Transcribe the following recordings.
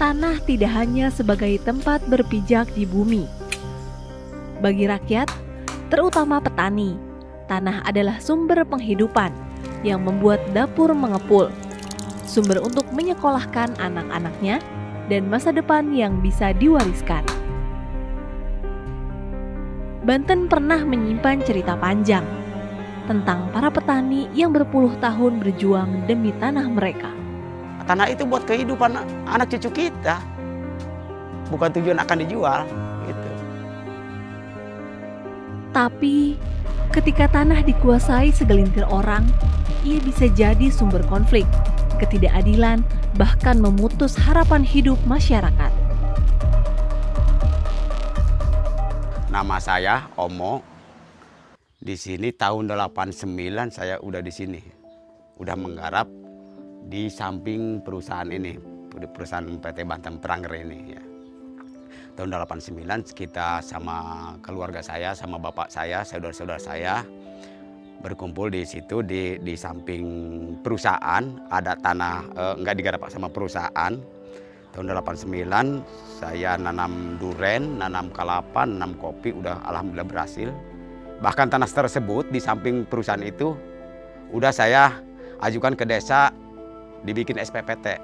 tanah tidak hanya sebagai tempat berpijak di bumi. Bagi rakyat, terutama petani, tanah adalah sumber penghidupan yang membuat dapur mengepul, sumber untuk menyekolahkan anak-anaknya, dan masa depan yang bisa diwariskan. Banten pernah menyimpan cerita panjang tentang para petani yang berpuluh tahun berjuang demi tanah mereka. Tanah itu buat kehidupan anak cucu kita, bukan tujuan akan dijual gitu. Tapi ketika tanah dikuasai segelintir orang, ia bisa jadi sumber konflik, ketidakadilan, bahkan memutus harapan hidup masyarakat. Nama saya Omo. Di sini tahun 89 saya udah di sini. Udah menggarap di samping perusahaan ini, perusahaan PT Banten Pranger ini ya. Tahun 89 kita sama keluarga saya, sama bapak saya, saudara-saudara saya berkumpul di situ di samping perusahaan. Ada tanah nggak digarap sama perusahaan. Tahun 89 saya nanam duren, nanam kelapa, nanam kopi, udah alhamdulillah berhasil. Bahkan tanah tersebut di samping perusahaan itu udah saya ajukan ke desa dibikin SPPT.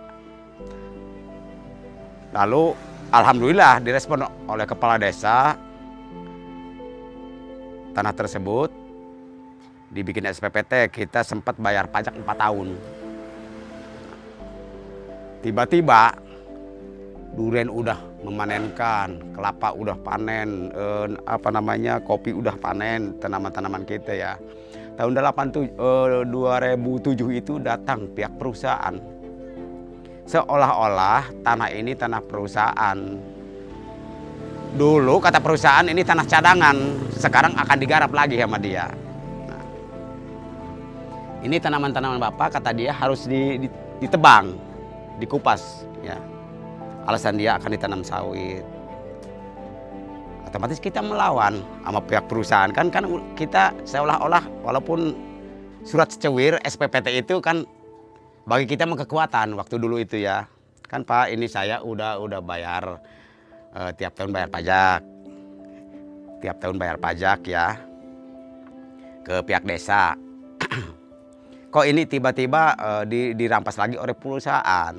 Lalu alhamdulillah direspon oleh kepala desa, tanah tersebut dibikin SPPT, kita sempat bayar pajak 4 tahun. Tiba-tiba duren udah memanenkan, kelapa udah panen, kopi udah panen, tanaman-tanaman kita ya. Tahun 2007 itu datang pihak perusahaan. Seolah-olah tanah ini tanah perusahaan. Dulu kata perusahaan ini tanah cadangan, sekarang akan digarap lagi sama dia. Nah, ini tanaman-tanaman Bapak kata dia harus ditebang, dikupas ya. Alasan dia akan ditanam sawit. Otomatis kita melawan sama pihak perusahaan kan kita seolah-olah walaupun surat secewir SPPT itu kan bagi kita kekuatan waktu dulu itu ya. Kan Pak, ini saya udah bayar tiap tahun bayar pajak. Tiap tahun bayar pajak ya ke pihak desa. Kok ini tiba-tiba dirampas lagi oleh perusahaan?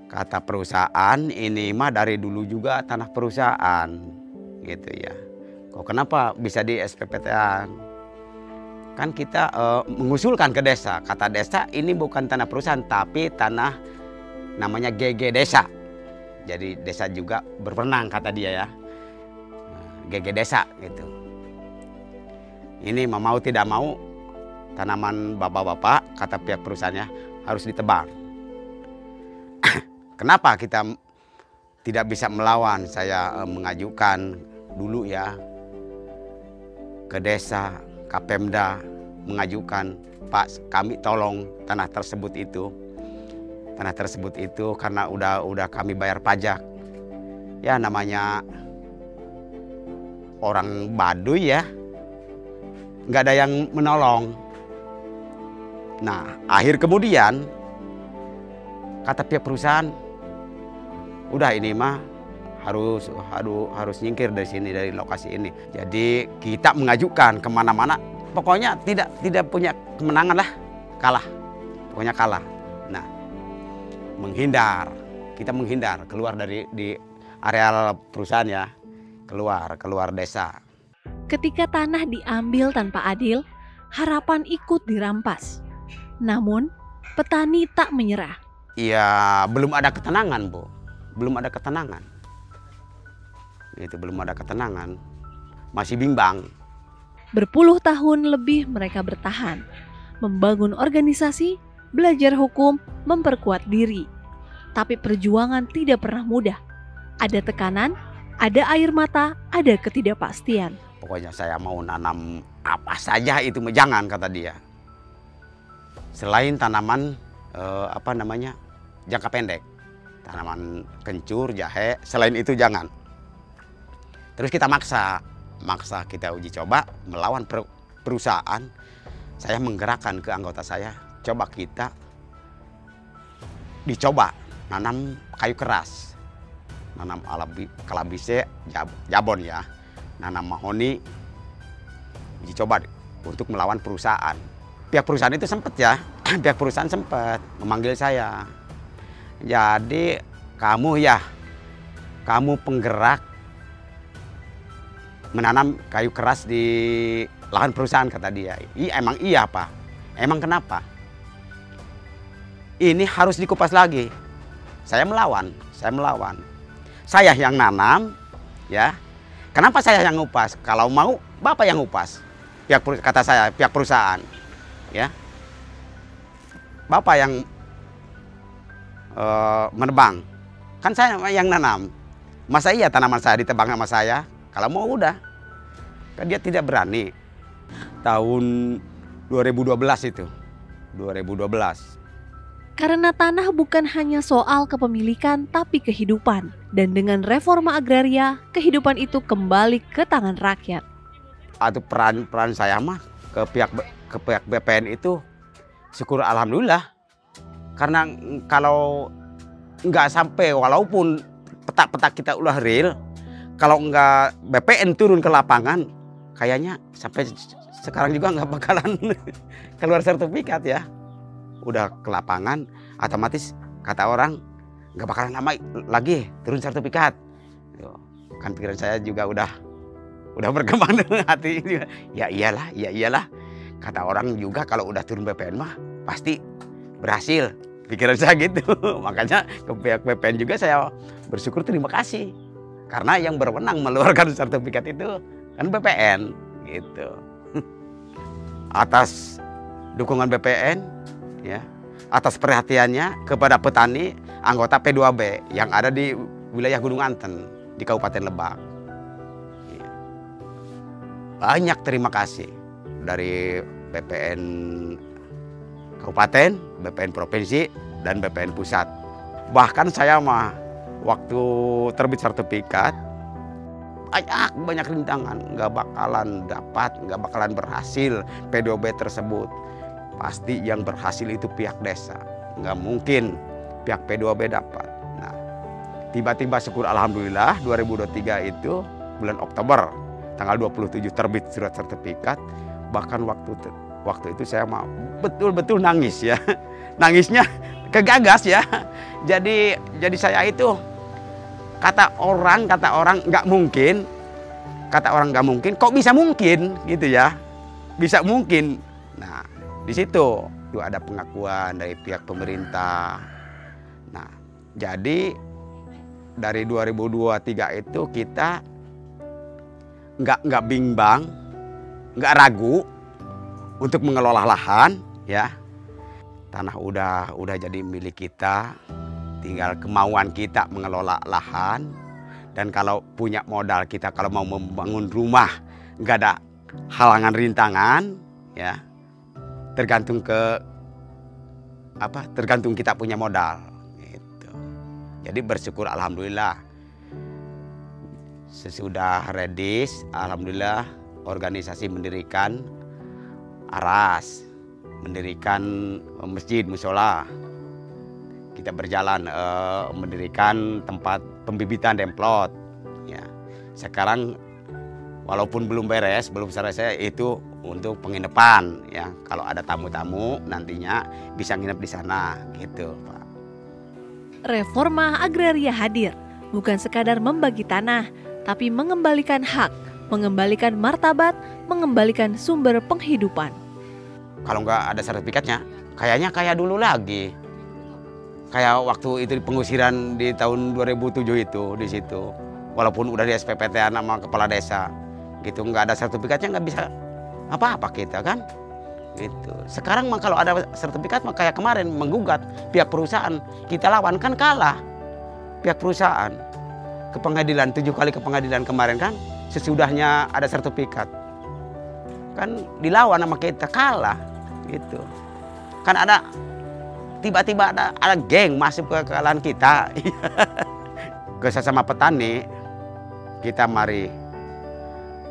Kata perusahaan, ini mah dari dulu juga tanah perusahaan, gitu ya. Kok kenapa bisa di SPPT-an? Kan kita mengusulkan ke desa, kata desa ini bukan tanah perusahaan, tapi tanah namanya GG desa. Jadi desa juga berwenang kata dia ya, GG desa gitu. Ini mau tidak mau tanaman bapak-bapak, kata pihak perusahaannya harus ditebang. Kenapa kita tidak bisa melawan? Saya mengajukan dulu ya ke desa, Kapemda mengajukan, Pak kami tolong tanah tersebut itu karena udah kami bayar pajak. Ya namanya orang Baduy ya, nggak ada yang menolong. Nah akhir kemudian kata pihak perusahaan, udah ini mah harus nyingkir dari sini, dari lokasi ini. Jadi kita mengajukan kemana-mana, pokoknya tidak punya kemenangan lah, kalah, pokoknya kalah. Nah, kita menghindar keluar di areal perusahaan ya, keluar desa. Ketika tanah diambil tanpa adil, harapan ikut dirampas. Namun, petani tak menyerah. Iya, belum ada ketenangan, Bu. Belum ada ketenangan. Itu belum ada ketenangan. Masih bimbang. Berpuluh tahun lebih mereka bertahan, membangun organisasi, belajar hukum, memperkuat diri. Tapi perjuangan tidak pernah mudah. Ada tekanan, ada air mata, ada ketidakpastian. Pokoknya saya mau nanam apa saja itu jangan, kata dia. Selain tanaman jangka pendek, tanaman kencur, jahe, selain itu jangan. Terus kita maksa kita uji coba melawan perusahaan. Saya menggerakkan ke anggota saya, coba kita dicoba nanam kayu keras, nanam kalabise, jabon ya, nanam mahoni, uji coba untuk melawan perusahaan. Pihak perusahaan itu sempat ya, pihak perusahaan sempat memanggil saya. Jadi kamu penggerak menanam kayu keras di lahan perusahaan, kata dia. Emang iya Pak? Emang kenapa? Ini harus dikupas lagi. Saya melawan. Saya yang nanam, ya. Kenapa saya yang ngupas? Kalau mau Bapak yang ngupas. Kata saya, pihak perusahaan, ya. Bapak yang menebang. Kan saya yang nanam. Masa iya tanaman saya ditebang sama saya? Kalau mau udah. Kan dia tidak berani. Tahun 2012 itu. 2012. Karena tanah bukan hanya soal kepemilikan tapi kehidupan. Dan dengan reforma agraria, kehidupan itu kembali ke tangan rakyat. Atau peran saya mah ke pihak BPN itu syukur alhamdulillah. Karena kalau nggak sampai, walaupun petak-petak kita udah real, kalau nggak BPN turun ke lapangan, kayaknya sampai sekarang juga nggak bakalan keluar sertifikat ya. Udah ke lapangan, otomatis kata orang nggak bakalan lama lagi turun sertifikat. Kan pikiran saya juga udah berkembang dengan hati juga. Ya iyalah. Kata orang juga kalau udah turun BPN mah pasti berhasil. Pikiran saya gitu. Makanya ke pihak BPN juga saya bersyukur, terima kasih. Karena yang berwenang mengeluarkan sertifikat itu kan BPN gitu. Atas dukungan BPN ya, atas perhatiannya kepada petani anggota P2B yang ada di wilayah Gunung Anten di Kabupaten Lebak. Ya. Banyak terima kasih dari BPN Kabupaten, BPN Provinsi, dan BPN Pusat. Bahkan saya mah waktu terbit sertifikat banyak rintangan, nggak bakalan dapat, nggak bakalan berhasil P2B tersebut. Pasti yang berhasil itu pihak desa, nggak mungkin pihak P2B dapat. Nah, tiba-tiba syukur alhamdulillah 2023 itu bulan Oktober tanggal 27 terbit surat sertifikat. Bahkan waktu itu saya mau betul-betul nangis ya, nangisnya kegagas ya. Jadi saya itu kata orang nggak mungkin, kok bisa mungkin gitu ya, bisa mungkin. Nah, di situ tuh ada pengakuan dari pihak pemerintah. Nah, jadi dari 2023 itu kita nggak bimbang, nggak ragu untuk mengelola lahan ya. Tanah udah jadi milik kita, tinggal kemauan kita mengelola lahan. Dan kalau punya modal kita, kalau mau membangun rumah nggak ada halangan rintangan ya. Tergantung kita punya modal gitu. Jadi bersyukur alhamdulillah. Sesudah redis, alhamdulillah organisasi mendirikan aras, mendirikan masjid, musola. Kita berjalan mendirikan tempat pembibitan demplot. Ya. Sekarang walaupun belum beres, belum selesai, itu untuk penginapan. Ya. Kalau ada tamu-tamu nantinya bisa nginep di sana, gitu, Pak. Reforma agraria hadir, bukan sekadar membagi tanah, tapi mengembalikan hak, mengembalikan martabat, mengembalikan sumber penghidupan. Kalau nggak ada sertifikatnya, kayaknya kayak dulu lagi. Kayak waktu itu pengusiran di tahun 2007 itu di situ. Walaupun udah di SPPT sama kepala desa, gitu nggak ada sertifikatnya nggak bisa apa-apa kita kan. Gitu. Sekarang mah kalau ada sertifikat mah kayak kemarin menggugat pihak perusahaan, kita lawan kan kalah pihak perusahaan ke pengadilan, 7 kali ke pengadilan kemarin kan, sesudahnya ada sertifikat kan dilawan sama kita, kalah gitu. Kan ada tiba-tiba ada geng masuk ke lahan kita. Ke sesama petani kita mari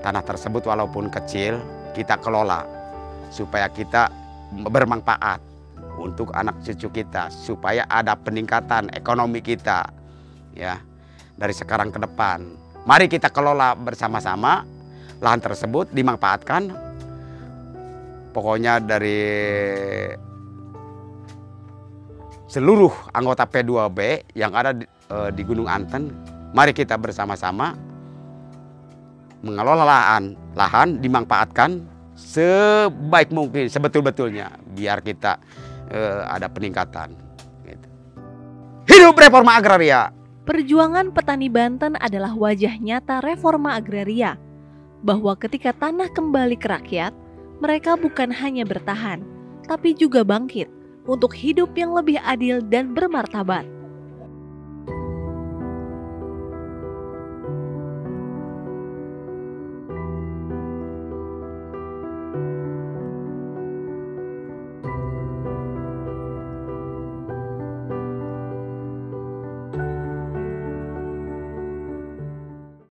tanah tersebut walaupun kecil kita kelola supaya kita bermanfaat untuk anak cucu kita, supaya ada peningkatan ekonomi kita ya dari sekarang ke depan. Mari kita kelola bersama-sama lahan tersebut, dimanfaatkan. Pokoknya dari seluruh anggota P2B yang ada di Gunung Anten, mari kita bersama-sama mengelola lahan dimanfaatkan sebaik mungkin, sebetul-betulnya, biar kita ada peningkatan. Gitu. Hidup reforma agraria! Perjuangan petani Banten adalah wajah nyata reforma agraria, bahwa ketika tanah kembali ke rakyat, mereka bukan hanya bertahan, tapi juga bangkit untuk hidup yang lebih adil dan bermartabat.